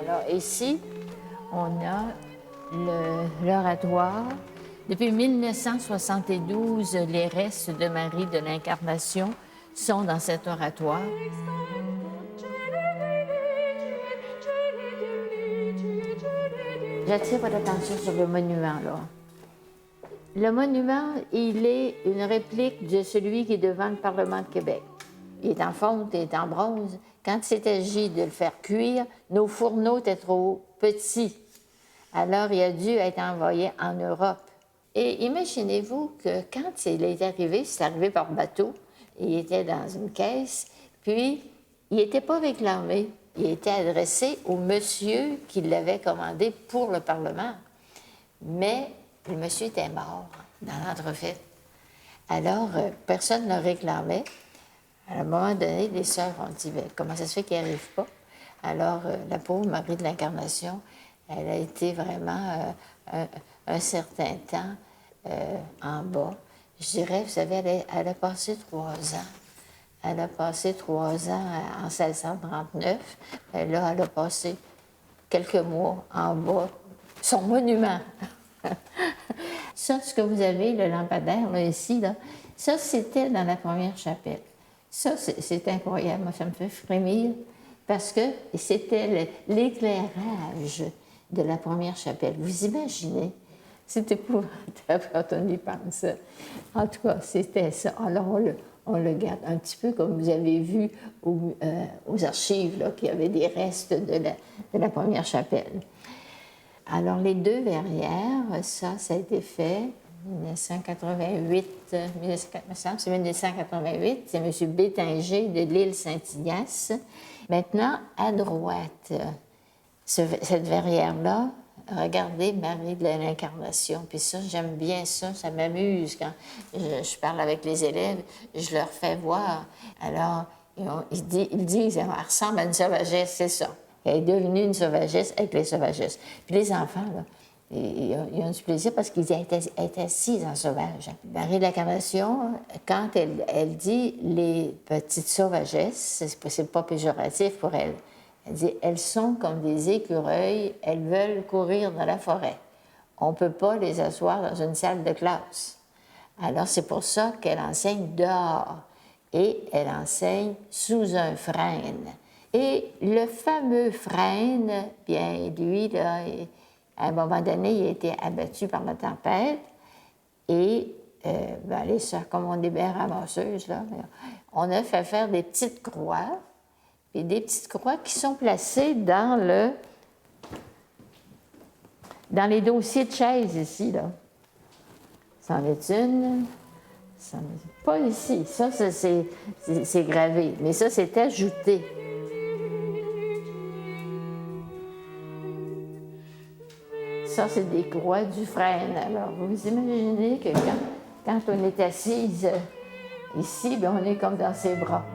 Alors ici, on a l'oratoire. Depuis 1972, les restes de Marie de l'Incarnation sont dans cet oratoire. J'attire votre attention sur le monument, là. Le monument, il est une réplique de celui qui est devant le Parlement de Québec. Il est en fonte, il est en bronze. Quand il s'est agi de le faire cuire, nos fourneaux étaient trop petits. Alors, il a dû être envoyé en Europe. Et imaginez-vous que quand il est arrivé, c'est arrivé par bateau, il était dans une caisse, puis il n'était pas réclamé. Il était adressé au monsieur qui l'avait commandé pour le Parlement. Mais le monsieur était mort dans l'entrefaite. Alors, personne ne le réclamait. À un moment donné, les sœurs ont dit, bien, comment ça se fait qu'il n'y arrive pas? Alors, la pauvre Marie de l'Incarnation, elle a été vraiment un certain temps en bas. Je dirais, vous savez, elle a passé 3 ans. Elle a passé 3 ans en 1639. Et là, elle a passé quelques mois en bas. Son monument. Ça, ce que vous avez, le lampadaire, là, ici, là, ça, c'était dans la première chapelle. Ça, c'est incroyable. Moi, ça me fait frémir parce que c'était l'éclairage de la première chapelle. Vous imaginez? C'est épouvantable quand on y pense. En tout cas, c'était ça. Alors, on le garde un petit peu comme vous avez vu aux archives, là, qu'il y avait des restes de la première chapelle. Alors, les 2 verrières, ça a été fait en 1988, c'est 1988, c'est M. Bétinger de l'île Saint-Ignace. Maintenant, à droite, cette verrière-là, regardez Marie de l'Incarnation. Puis ça, j'aime bien ça, ça m'amuse quand je parle avec les élèves, je leur fais voir. Alors, ils disent, elle ressemble à une sauvagesse, c'est ça. Elle est devenue une sauvagesse avec les sauvagesses. Puis les enfants, là, ils ont du plaisir parce qu'ils étaient assis en sauvage. Marie de l'Incarnation, quand elle dit les petites sauvagesses, c'est pas péjoratif pour elle. Elle dit, elles sont comme des écureuils, elles veulent courir dans la forêt. On ne peut pas les asseoir dans une salle de classe. Alors c'est pour ça qu'elle enseigne dehors et elle enseigne sous un frêne. Et le fameux frêne, bien, lui, là, à un moment donné, il a été abattu par la tempête et ben, les sœurs, comme on est bien ramasseuses, là, on a fait faire des petites croix, puis des petites croix qui sont placées dans les dossiers de chaises ici, là. C'en est une, pas ici, ça c'est gravé, mais ça c'est ajouté. Ça, c'est des croix du frêne. Alors, vous imaginez que quand on est assise ici, bien, on est comme dans ses bras.